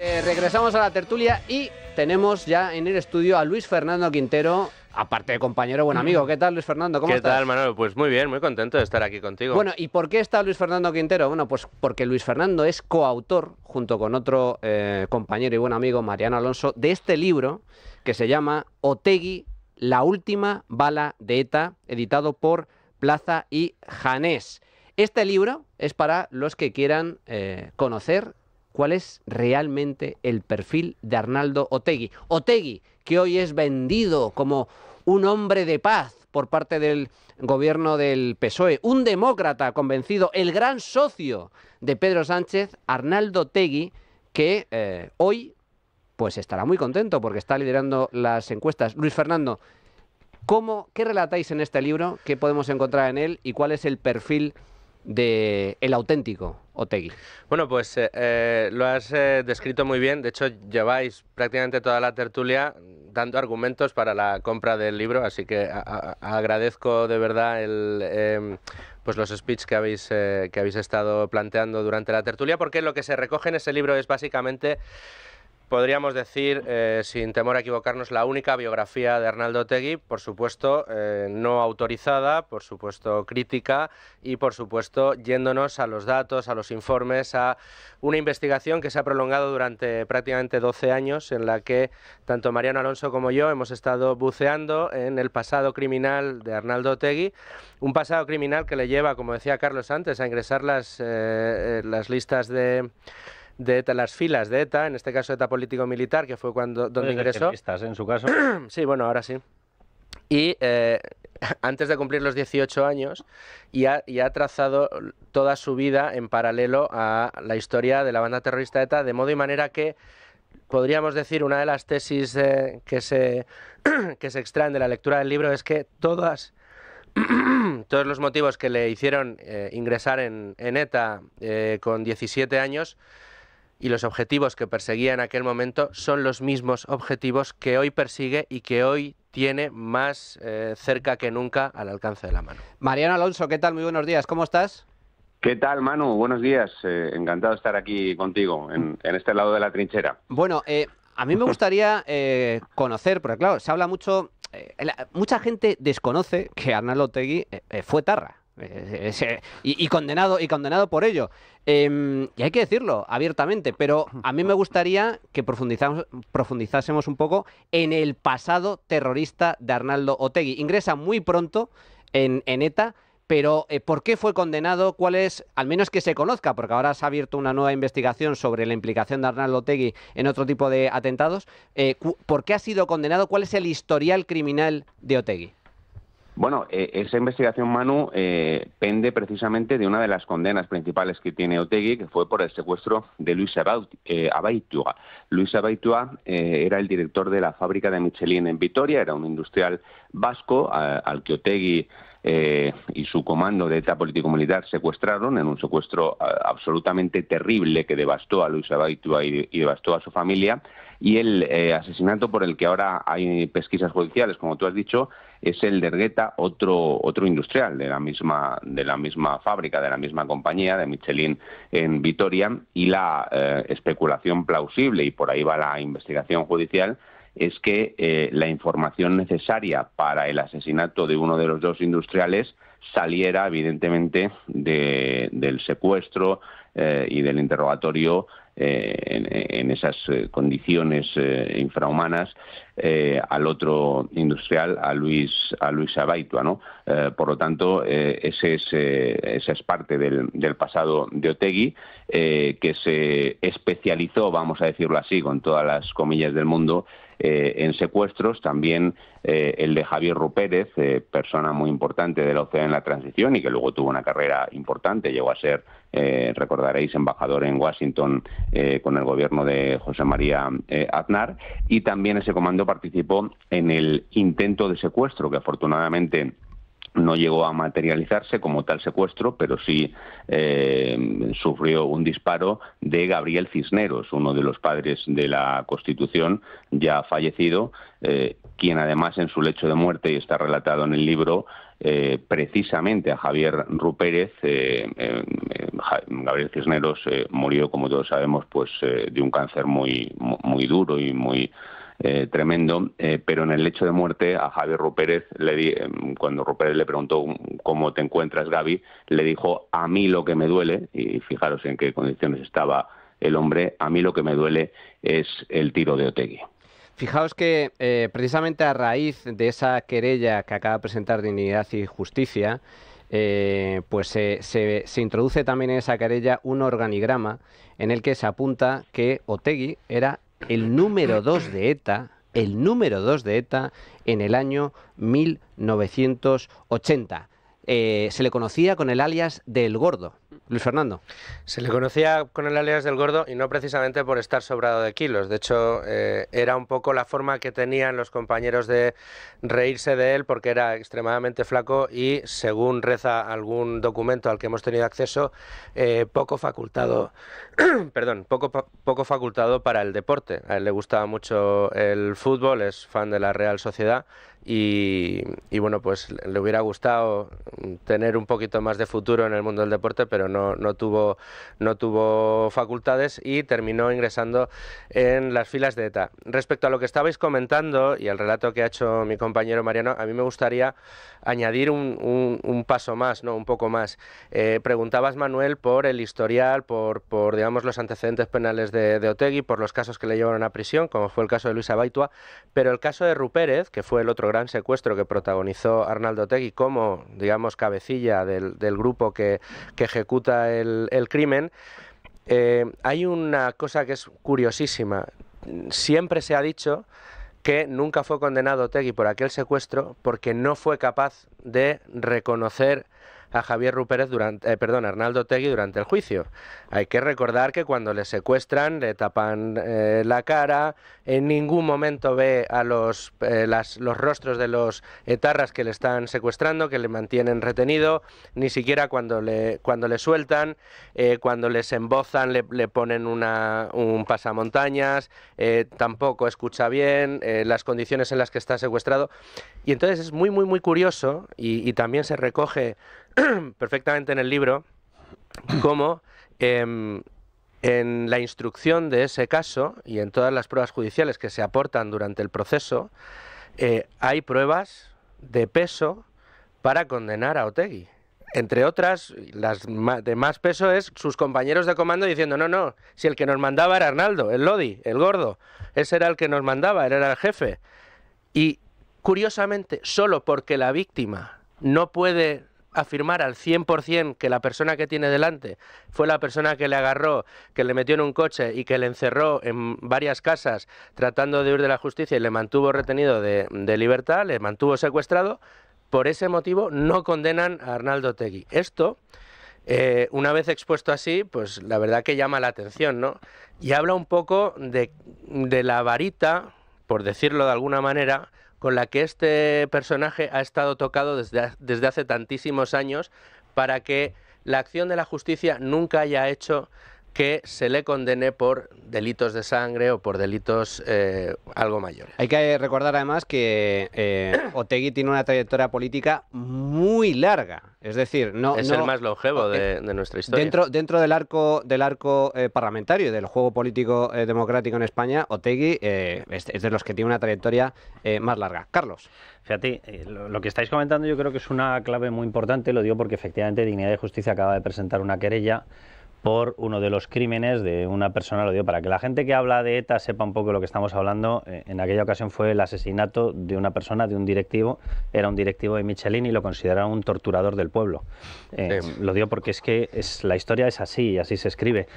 Regresamos a la tertulia y tenemos ya en el estudio a Luis Fernando Quintero, aparte de compañero, buen amigo. ¿Qué tal, Luis Fernando? ¿Cómo estás? ¿Qué tal, Manuel? Pues muy bien, muy contento de estar aquí contigo. Bueno, ¿y por qué está Luis Fernando Quintero? Bueno, pues porque Luis Fernando es coautor, junto con otro compañero y buen amigo, Mariano Alonso, de este libro que se llama Otegi, la última bala de ETA, editado por Plaza y Janés. Este libro es para los que quieran conocer cuál es realmente el perfil de Arnaldo Otegi. Otegi, que hoy es vendido como un hombre de paz por parte del gobierno del PSOE, un demócrata convencido, el gran socio de Pedro Sánchez, Arnaldo Otegi, que hoy pues estará muy contento porque está liderando las encuestas. Luis Fernando, ¿qué relatáis en este libro? ¿Qué podemos encontrar en él? ¿Y cuál es el perfil del auténtico Otegi? Bueno, pues lo has descrito muy bien. De hecho, lleváis prácticamente toda la tertulia dando argumentos para la compra del libro, así que agradezco de verdad pues los speech que habéis estado planteando durante la tertulia, porque lo que se recoge en ese libro es básicamente, podríamos decir, sin temor a equivocarnos, la única biografía de Arnaldo Otegi, por supuesto no autorizada, por supuesto crítica y por supuesto yéndonos a los datos, a los informes, a una investigación que se ha prolongado durante prácticamente 12 años, en la que tanto Mariano Alonso como yo hemos estado buceando en el pasado criminal de Arnaldo Otegi, un pasado criminal que le lleva, como decía Carlos antes, a ingresar las listas de ETA, las filas de ETA, en este caso ETA político-militar, que fue donde ingresó. En su caso. Sí, bueno, ahora sí. Y antes de cumplir los 18 años, y ha trazado toda su vida en paralelo a la historia de la banda terrorista ETA, de modo y manera que podríamos decir, una de las tesis que se extraen de la lectura del libro es que todos los motivos que le hicieron ingresar en ETA con 17 años y los objetivos que perseguía en aquel momento son los mismos objetivos que hoy persigue y que hoy tiene más cerca que nunca al alcance de la mano. Mariano Alonso, ¿qué tal? Muy buenos días, ¿cómo estás? ¿Qué tal, Manu? Buenos días. Encantado de estar aquí contigo, en este lado de la trinchera. Bueno, a mí me gustaría conocer, porque claro, se habla mucho, mucha gente desconoce que Arnaldo Otegi fue etarra. Y condenado por ello. Y hay que decirlo abiertamente, pero a mí me gustaría que profundizásemos un poco en el pasado terrorista de Arnaldo Otegi. Ingresa muy pronto en ETA, pero ¿por qué fue condenado? ¿Cuál es, al menos que se conozca, porque ahora se ha abierto una nueva investigación sobre la implicación de Arnaldo Otegi en otro tipo de atentados? ¿Por qué ha sido condenado? ¿Cuál es el historial criminal de Otegi? Bueno, esa investigación, Manu, pende precisamente de una de las condenas principales que tiene Otegi, que fue por el secuestro de Luis Abaitua. Luis Abaitua era el director de la fábrica de Michelin en Vitoria, era un industrial vasco al que Otegi y su comando de ETA político-militar secuestraron en un secuestro absolutamente terrible que devastó a Luis Abaitua y devastó a su familia. Y el asesinato por el que ahora hay pesquisas judiciales, como tú has dicho, es el de Ergueta, otro industrial de la misma fábrica, de la misma compañía, de Michelin en Vitoria, y la especulación plausible, y por ahí va la investigación judicial, es que la información necesaria para el asesinato de uno de los dos industriales saliera evidentemente del secuestro y del interrogatorio en esas condiciones infrahumanas al otro industrial, a Luis Abaitua, ¿no? Por lo tanto, esa es parte del pasado de Otegi, que se especializó, vamos a decirlo así, con todas las comillas del mundo, en secuestros. También el de Javier Rupérez, persona muy importante de la OCDE en la transición y que luego tuvo una carrera importante, llegó a ser, recordaréis, embajador en Washington con el gobierno de José María Aznar, y también ese comando participó en el intento de secuestro que afortunadamente no llegó a materializarse como tal secuestro, pero sí sufrió un disparo de Gabriel Cisneros, uno de los padres de la Constitución, ya fallecido, quien además en su lecho de muerte, y está relatado en el libro, precisamente a Javier Rupérez. Gabriel Cisneros murió, como todos sabemos, pues de un cáncer muy duro y muy tremendo, pero en el lecho de muerte a Javier Rupérez, cuando Rupérez le preguntó cómo te encuentras, Gaby, le dijo: a mí lo que me duele, y fijaros en qué condiciones estaba el hombre, a mí lo que me duele es el tiro de Otegi. Fijaos que precisamente a raíz de esa querella que acaba de presentar Dignidad y Justicia, pues se introduce también en esa querella un organigrama en el que se apunta que Otegi era el número 2 de ETA, en el año 1980. Se le conocía con el alias del Gordo. Luis Fernando. Se le conocía con el alias del Gordo y no precisamente por estar sobrado de kilos. De hecho, era un poco la forma que tenían los compañeros de reírse de él, porque era extremadamente flaco y, según reza algún documento al que hemos tenido acceso, poco facultado poco facultado para el deporte. A él le gustaba mucho el fútbol, es fan de la Real Sociedad y bueno, pues le hubiera gustado tener un poquito más de futuro en el mundo del deporte, pero no tuvo facultades y terminó ingresando en las filas de ETA. Respecto a lo que estabais comentando y al relato que ha hecho mi compañero Mariano, a mí me gustaría añadir un paso más, ¿no? Un poco más. Preguntabas, Manuel, por el historial, por digamos, los antecedentes penales de Otegi, por los casos que le llevaron a prisión, como fue el caso de Luis Abaitua, pero el caso de Rupérez, que fue el otro gran secuestro que protagonizó Arnaldo Otegi como, digamos, cabecilla del grupo que ejecuta el crimen, hay una cosa que es curiosísima. Siempre se ha dicho que nunca fue condenado Otegi por aquel secuestro porque no fue capaz de reconocer a Javier Rupérez Arnaldo Otegi durante el juicio. Hay que recordar que cuando le secuestran le tapan la cara, en ningún momento ve a los rostros de los etarras que le están secuestrando, que le mantienen retenido, ni siquiera cuando le sueltan, cuando les embozan le ponen un pasamontañas, tampoco escucha bien las condiciones en las que está secuestrado. Y entonces es muy curioso y también se recoge perfectamente en el libro cómo en la instrucción de ese caso y en todas las pruebas judiciales que se aportan durante el proceso hay pruebas de peso para condenar a Otegi. Entre otras, las de más peso es sus compañeros de comando diciendo no, si el que nos mandaba era Arnaldo, el Lodi, el gordo, ese era el que nos mandaba, él era el jefe. Y curiosamente, solo porque la víctima no puede afirmar al 100% que la persona que tiene delante fue la persona que le agarró, que le metió en un coche y que le encerró en varias casas tratando de huir de la justicia y le mantuvo retenido de libertad, le mantuvo secuestrado, por ese motivo no condenan a Arnaldo Otegi. Esto, una vez expuesto así, pues la verdad que llama la atención, ¿no? Y habla un poco de la varita, por decirlo de alguna manera, con la que este personaje ha estado tocado desde hace tantísimos años para que la acción de la justicia nunca haya hecho que se le condene por delitos de sangre o por delitos algo mayores. Hay que recordar además que Otegi tiene una trayectoria política muy larga, es decir, es el más longevo de nuestra historia. Dentro del arco parlamentario, del juego político democrático en España, Otegi es de los que tiene una trayectoria más larga. Carlos. Fíjate, lo que estáis comentando yo creo que es una clave muy importante, lo digo porque efectivamente Dignidad y Justicia acaba de presentar una querella por uno de los crímenes de una persona, lo digo para que la gente que habla de ETA sepa un poco de lo que estamos hablando. En aquella ocasión fue el asesinato de una persona, de un directivo, era un directivo de Michelin y lo consideraron un torturador del pueblo. Lo digo porque es que la historia es así y así se escribe.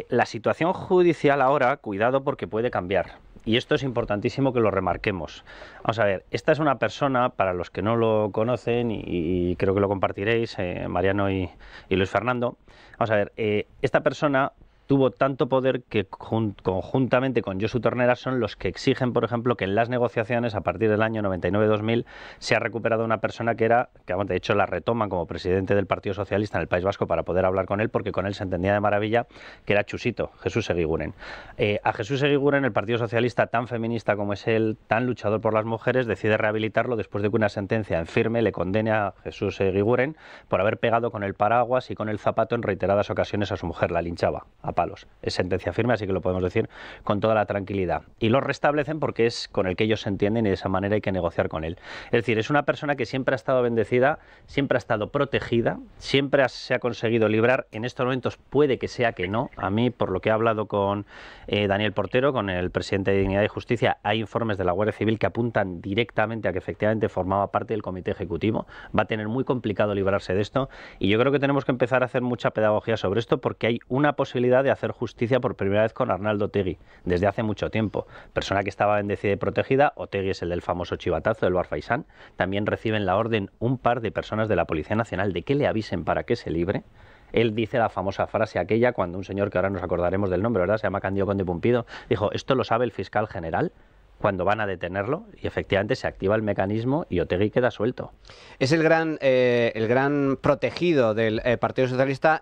La situación judicial ahora, cuidado porque puede cambiar. Y esto es importantísimo que lo remarquemos. Vamos a ver, esta es una persona, para los que no lo conocen, y creo que lo compartiréis, Mariano y Luis Fernando. Vamos a ver, esta persona tuvo tanto poder que conjuntamente con Josu Tornera son los que exigen, por ejemplo, que en las negociaciones a partir del año 99-2000 se ha recuperado una persona que de hecho la retoman como presidente del Partido Socialista en el País Vasco para poder hablar con él, porque con él se entendía de maravilla, que era Chusito, Jesús Eguiguren. A Jesús Eguiguren, el Partido Socialista, tan feminista como es él, tan luchador por las mujeres, decide rehabilitarlo después de que una sentencia en firme le condene a Jesús Eguiguren por haber pegado con el paraguas y con el zapato en reiteradas ocasiones a su mujer, la linchaba a palos. Es sentencia firme, así que lo podemos decir con toda la tranquilidad. Y lo restablecen porque es con el que ellos se entienden y de esa manera hay que negociar con él. Es decir, es una persona que siempre ha estado bendecida, siempre ha estado protegida, siempre se ha conseguido librar. En estos momentos puede que sea que no. A mí, por lo que he hablado con Daniel Portero, con el presidente de Dignidad y Justicia, hay informes de la Guardia Civil que apuntan directamente a que efectivamente formaba parte del comité ejecutivo. Va a tener muy complicado librarse de esto y yo creo que tenemos que empezar a hacer mucha pedagogía sobre esto porque hay una posibilidad de hacer justicia por primera vez con Arnaldo Otegi, desde hace mucho tiempo. Persona que estaba bendecida y protegida. Otegi es el del famoso chivatazo del Bar Faisán. También reciben la orden un par de personas de la Policía Nacional de que le avisen para que se libre. Él dice la famosa frase aquella cuando un señor que ahora nos acordaremos del nombre, ¿verdad? Se llama Cándido Conde Pumpido. Dijo, esto lo sabe el fiscal general cuando van a detenerlo, y efectivamente se activa el mecanismo y Otegi queda suelto. Es el gran protegido del Partido Socialista.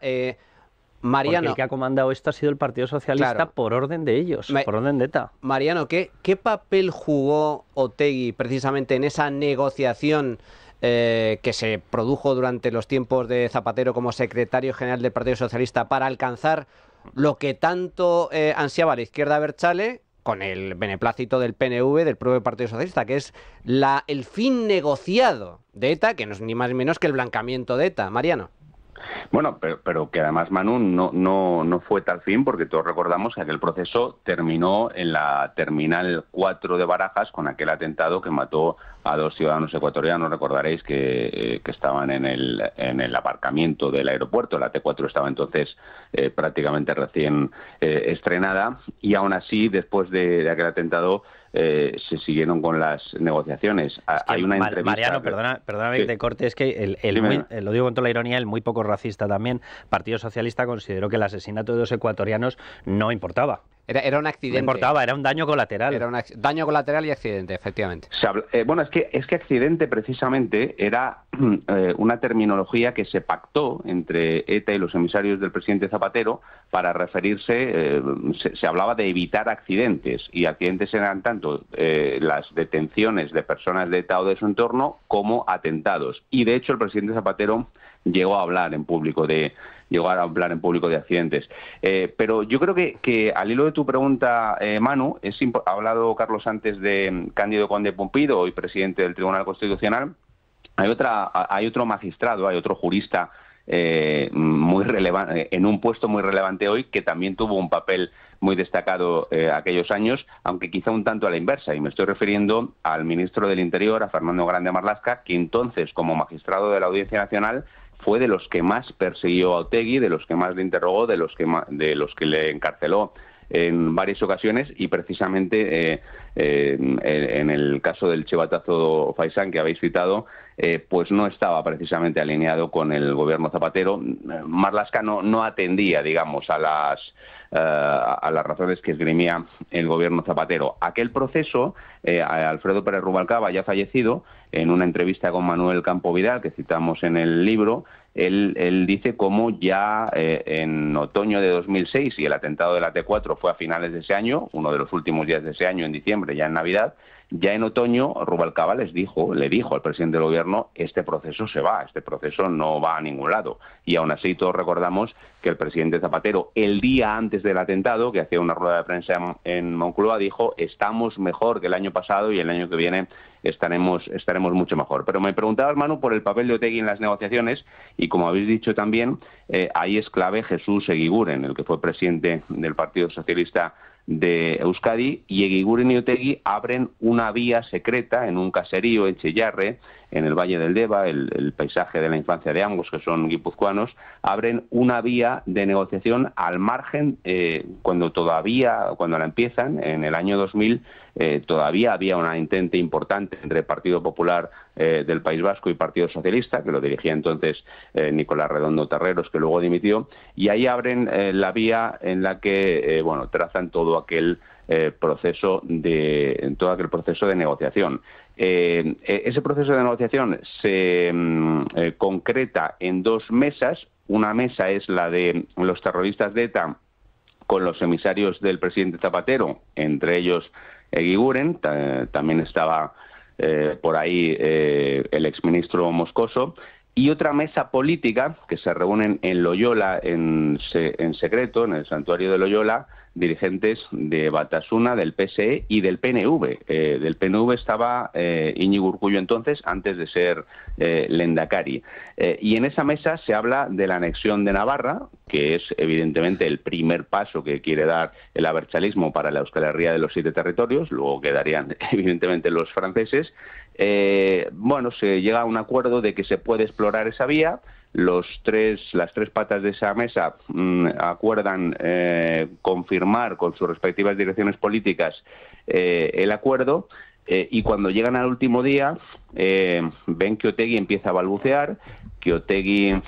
Mariano, porque el que ha comandado esto ha sido el Partido Socialista, claro, por orden de ellos, por orden de ETA. Mariano, ¿qué papel jugó Otegi precisamente en esa negociación que se produjo durante los tiempos de Zapatero como secretario general del Partido Socialista para alcanzar lo que tanto ansiaba la izquierda abertzale, con el beneplácito del PNV, del propio Partido Socialista, que es el fin negociado de ETA, que no es ni más ni menos que el blanqueamiento de ETA? Mariano. Bueno, pero que además, Manu, no fue tal fin, porque todos recordamos que aquel proceso terminó en la Terminal 4 de Barajas con aquel atentado que mató a 2 ciudadanos ecuatorianos. Recordaréis que estaban en el aparcamiento del aeropuerto. La T4 estaba entonces prácticamente recién estrenada, y aún así, después de aquel atentado, se siguieron con las negociaciones. Hay una entrevista... Mariano, perdóname que te corte, es que lo digo con toda la ironía, el muy poco racista también, Partido Socialista consideró que el asesinato de 2 ecuatorianos no importaba. Era un accidente. No importaba, era un daño colateral. Era un daño colateral y accidente, efectivamente. Bueno, es que accidente precisamente era una terminología que se pactó entre ETA y los emisarios del presidente Zapatero para referirse, se hablaba de evitar accidentes, y accidentes eran tanto las detenciones de personas de ETA o de su entorno como atentados. Y de hecho el presidente Zapatero llegó a hablar en público de accidentes. Pero yo creo que al hilo de tu pregunta, Manu, ha hablado Carlos antes de Cándido Conde Pumpido, hoy presidente del Tribunal Constitucional. Hay otro magistrado, hay otro jurista muy relevante, en un puesto muy relevante hoy, que también tuvo un papel muy destacado aquellos años, aunque quizá un tanto a la inversa, y me estoy refiriendo al ministro del Interior, a Fernando Grande Marlaska, que entonces, como magistrado de la Audiencia Nacional, fue de los que más persiguió a Otegi, de los que más le interrogó, de los que le encarceló en varias ocasiones, y precisamente en el caso del chivatazo Faisán que habéis citado, pues no estaba precisamente alineado con el gobierno Zapatero. Marlaska no atendía, digamos, a las razones que esgrimía el gobierno Zapatero. Aquel proceso, Alfredo Pérez Rubalcaba, ya fallecido, en una entrevista con Manuel Campo Vidal, que citamos en el libro, él dice cómo ya en otoño de 2006, y el atentado de la T4 fue a finales de ese año, uno de los últimos días de ese año, en diciembre, ya en Navidad, ya en otoño Rubalcaba le dijo al presidente del gobierno: este proceso se va, este proceso no va a ningún lado. Y aún así todos recordamos que el presidente Zapatero, el día antes del atentado, que hacía una rueda de prensa en Moncloa, dijo: estamos mejor que el año pasado y el año que viene estaremos mucho mejor. Pero me preguntabas, Manu, por el papel de Otegi en las negociaciones, y como habéis dicho también, ahí es clave Jesús Eguiguren, el que fue presidente del Partido Socialista de Euskadi, y Eguiguren y Otegi abren una vía secreta en un caserío en Chillarre, en el Valle del Deva, el paisaje de la infancia de ambos, que son guipuzcoanos. Abren una vía de negociación al margen, cuando la empiezan, en el año 2000, todavía había una entente importante entre el Partido Popular del País Vasco y Partido Socialista, que lo dirigía entonces Nicolás Redondo Terreros, que luego dimitió, y ahí abren la vía en la que trazan todo aquel proceso de negociación. Ese proceso de negociación se concreta en dos mesas. Una mesa es la de los terroristas de ETA con los emisarios del presidente Zapatero, entre ellos Eguiguren, también estaba por ahí el exministro Moscoso, y otra mesa política que se reúnen en Loyola en secreto, en el santuario de Loyola, dirigentes de Batasuna, del PSE y del PNV. Del PNV estaba Íñigo Urkullu entonces, antes de ser Lehendakari. Y en esa mesa se habla de la anexión de Navarra, que es evidentemente el primer paso que quiere dar el abertzalismo para la Euskal Herria de los 7 territorios, luego quedarían evidentemente los franceses. Se llega a un acuerdo de que se puede explorar esa vía. Las tres patas de esa mesa acuerdan confirmar con sus respectivas direcciones políticas el acuerdo, y cuando llegan al último día ven que Otegi empieza a balbucear, que Otegi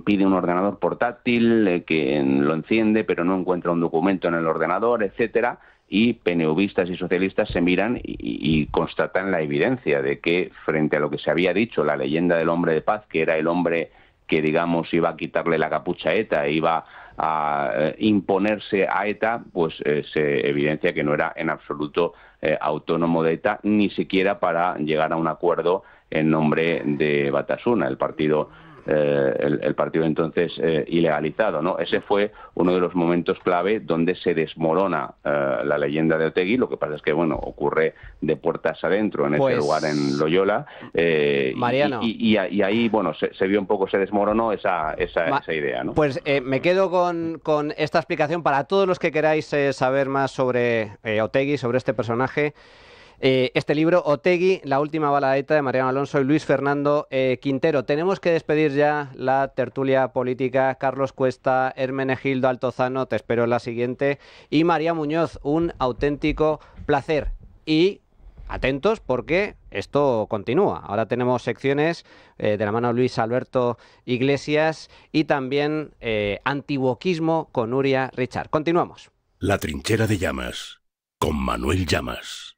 pide un ordenador portátil, que lo enciende pero no encuentra un documento en el ordenador, etcétera. Y PNVistas y socialistas se miran y constatan la evidencia de que, frente a lo que se había dicho, la leyenda del hombre de paz, que era el hombre que, digamos, iba a quitarle la capucha a ETA, iba a imponerse a ETA, pues se evidencia que no era en absoluto autónomo de ETA, ni siquiera para llegar a un acuerdo en nombre de Batasuna, el partido entonces ilegalizado, ¿no? Ese fue uno de los momentos clave donde se desmorona la leyenda de Otegi. Lo que pasa es que, ocurre de puertas adentro en ese lugar en Loyola, Mariano. y ahí, se vio un poco, se desmoronó esa idea, ¿no? Pues me quedo con esta explicación para todos los que queráis saber más sobre Otegi, sobre este personaje. Este libro, Otegi, la última baladeta, de Mariano Alonso y Luis Fernando Quintero. Tenemos que despedir ya la tertulia política. Carlos Cuesta, Hermenegildo Altozano, te espero en la siguiente. Y María Muñoz, un auténtico placer. Y atentos porque esto continúa. Ahora tenemos secciones de la mano de Luis Alberto Iglesias y también antiwokismo con Nuria Richard. Continuamos. La trinchera de Llamas, con Manuel Llamas.